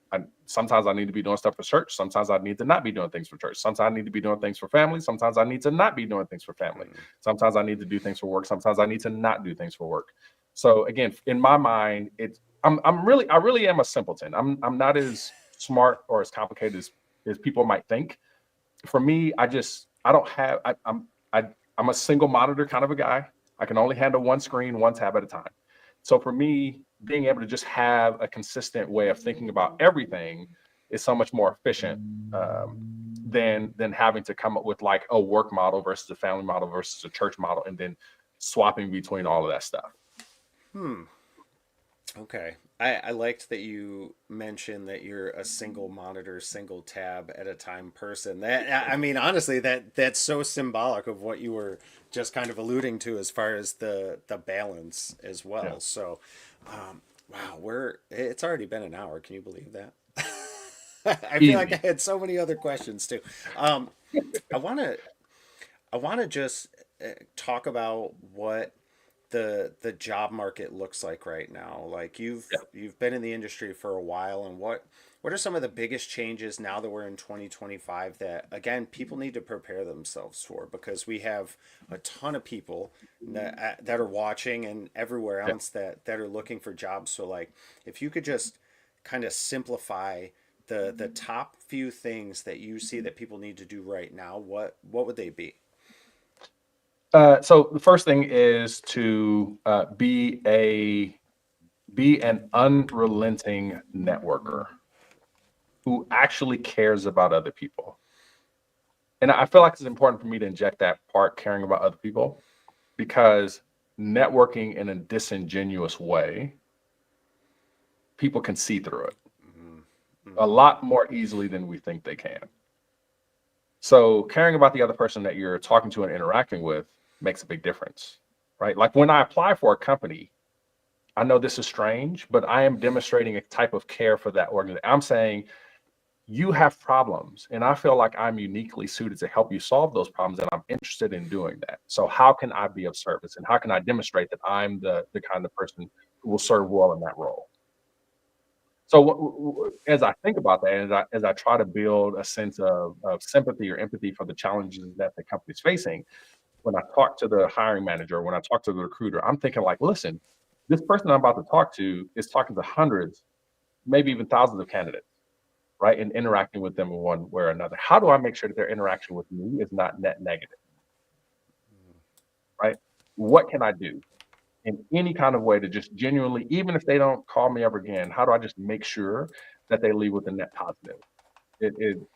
sometimes I need to be doing stuff for church. Sometimes I need to not be doing things for church. Sometimes I need to be doing things for family. Sometimes I need to not be doing things for family. Mm. Sometimes I need to do things for work. Sometimes I need to not do things for work. So again, in my mind, I really am a simpleton. I'm not as smart or as complicated as people might think. For me, I don't have I'm a single monitor kind of a guy. I can only handle one screen, one tab at a time. So for me, being able to just have a consistent way of thinking about everything is so much more efficient than having to come up with like a work model versus a family model versus a church model, and then swapping between all of that stuff. Hmm. Okay. I liked that you mentioned that you're a single monitor, single tab at a time person. I mean, honestly, that's so symbolic of what you were just kind of alluding to as far as the balance as Yeah. well. So, wow, it's already been an hour. Can you believe that? I feel like I Easy. had so many other questions too. Um, I want to I want to just talk about what the job market looks like right now. Like Yeah. you've been in the industry for a while, and what are some of the biggest changes now that we're in 2025 that again people need to prepare themselves for, because we have a ton of people that are watching and everywhere Yeah. else that are looking for jobs. So like if you could just kind of simplify the top few things that you see that people need to do right now, what would they be? So the first thing is to be an unrelenting networker who actually cares about other people. And I feel like it's important for me to inject that part, caring about other people, because networking in a disingenuous way, people can see through it a Mm-hmm. lot more easily than we think they can. So caring about the other person that you're talking to and interacting with makes a big difference, right? Like when I apply for a company, I know this is strange, but I am demonstrating a type of care for that organization. I'm saying you have problems, and I feel like I'm uniquely suited to help you solve those problems, and I'm interested in doing that. So how can I be of service, and how can I demonstrate that I'm the kind of person who will serve well in that role? So as I think about that, as I try to build a sense of sympathy or empathy for the challenges that the company's facing, when I talk to the hiring manager, when I talk to the recruiter, I'm thinking like, listen, this person I'm about to talk to is talking to hundreds, maybe even thousands of candidates, right? And interacting with them in one way or another. How do I make sure that their interaction with me is not net negative, right? What can I do in any kind of way to just genuinely, even if they don't call me ever again, how do I just make sure that they leave with a net positive? It to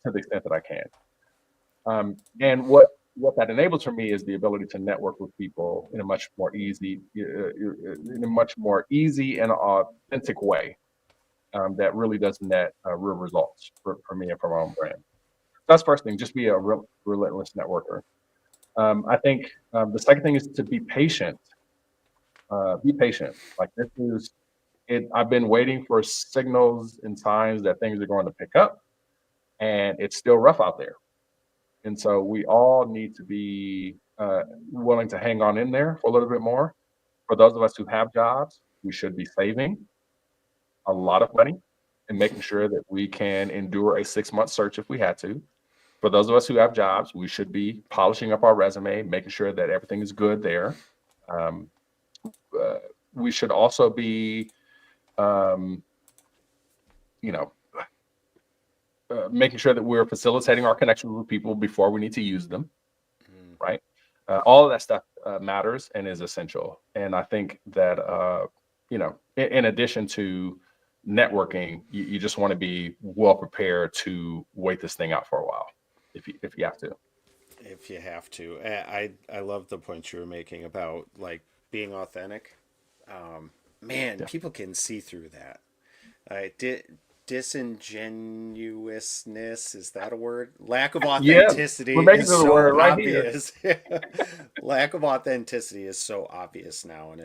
the extent that I can. And what that enables for me is the ability to network with people in a much more easy and authentic way that really does net real results for me and for my own brand. That's first thing. Just be a relentless networker. I think the second thing is to be patient. Be patient. Like this is it. I've been waiting for signals and signs that things are going to pick up, and it's still rough out there. And so we all need to be willing to hang on in there for a little bit more. For those of us who have jobs, we should be saving a lot of money and making sure that we can endure a 6 month search if we had to. For those of us who have jobs, we should be polishing up our resume, making sure that everything is good there. Um, uh, we should also be, um, you know, making sure that we're facilitating our connections with people before we need to use them, Mm. right? All of that stuff matters and is essential. And I think that, in addition to networking, you just want to be well prepared to wait this thing out for a while if you have to. If you have to. I love the point you were making about like being authentic. Man, Yeah. people can see through that. Disingenuousness, is that a word? Lack of Yeah, authenticity we're making is it a so word right here. obvious. Lack of authenticity is so obvious now, and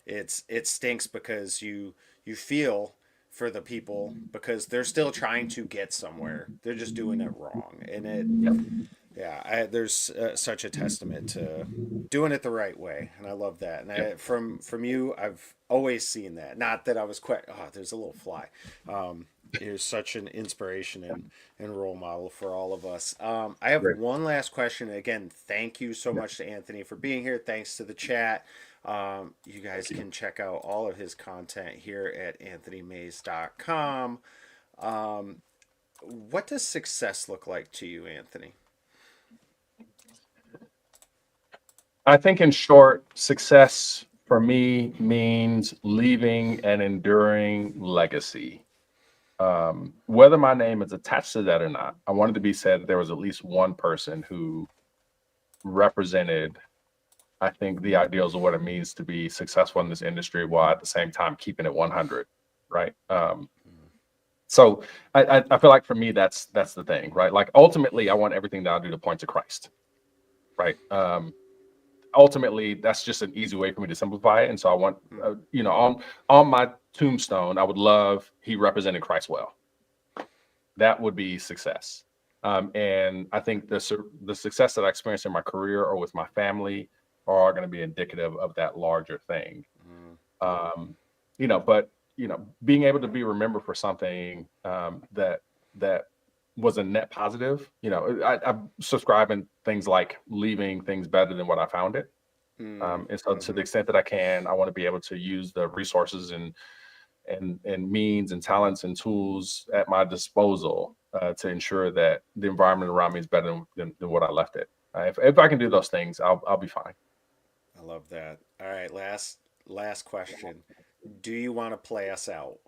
it stinks because you feel for the people because they're still trying to get somewhere. They're just doing it wrong, and it Yep. yeah, there's such a testament to doing it the right way, and I love that. And Yep. from you, I've always seen that. Not that I was quite. Oh, there's a little fly. You're such an inspiration and role model for all of us. I have Great. one last question. Again, thank you so much to Anthony for being here. Thanks to the chat. You guys can check out all of his content here at anthonymays.com. What does success look like to you, Anthony? I think, in short, success for me means leaving an enduring legacy. Whether my name is attached to that or not, I wanted to be said that there was at least one person who represented, I think, the ideals of what it means to be successful in this industry while at the same time keeping it 100, right? So I feel like for me, that's the thing, right? Like ultimately, I want everything that I do to point to Christ, right? Ultimately, that's just an easy way for me to simplify it. And so I want, on my tombstone, I would love he represented Christ well. That would be success. And I think the success that I experienced in my career or with my family are going to be indicative of that larger thing. But being able to be remembered for something that was a net positive. I subscribe in things like leaving things better than what I found it. And so to the extent that I can, I want to be able to use the resources and means and talents and tools at my disposal to ensure that the environment around me is better than what I left it. If I can do those things, I'll be fine. I love that. All right, last question. Do you want to play us out?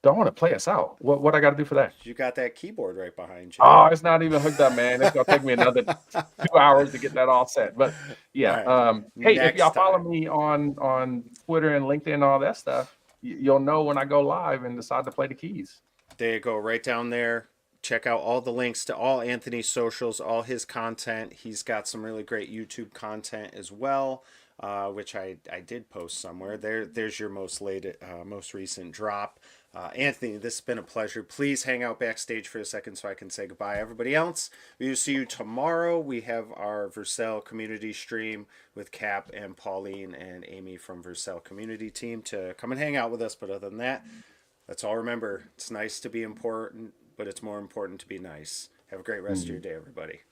Don't want to play us out. What I got to do for that? You got that keyboard right behind you. Oh, it's not even hooked up, man. It's gonna take me another 2 hours to get that all set. But yeah, Right. hey, if Next y'all follow time. me on Twitter and LinkedIn and all that stuff, you'll know when I go live and decide to play the keys. There you go, right down there. Check out all the links to all Anthony's socials, all his content. He's got some really great YouTube content as well, which I did post somewhere. There's your most recent drop. Anthony, this has been a pleasure. Please hang out backstage for a second so I can say goodbye. Everybody else, we will see you tomorrow. We have our Vercel community stream with Cap and Pauline and Amy from Vercel community team to come and hang out with us. But other than that, let's all remember it's nice to be important, but it's more important to be nice. Have a great rest of your day, everybody.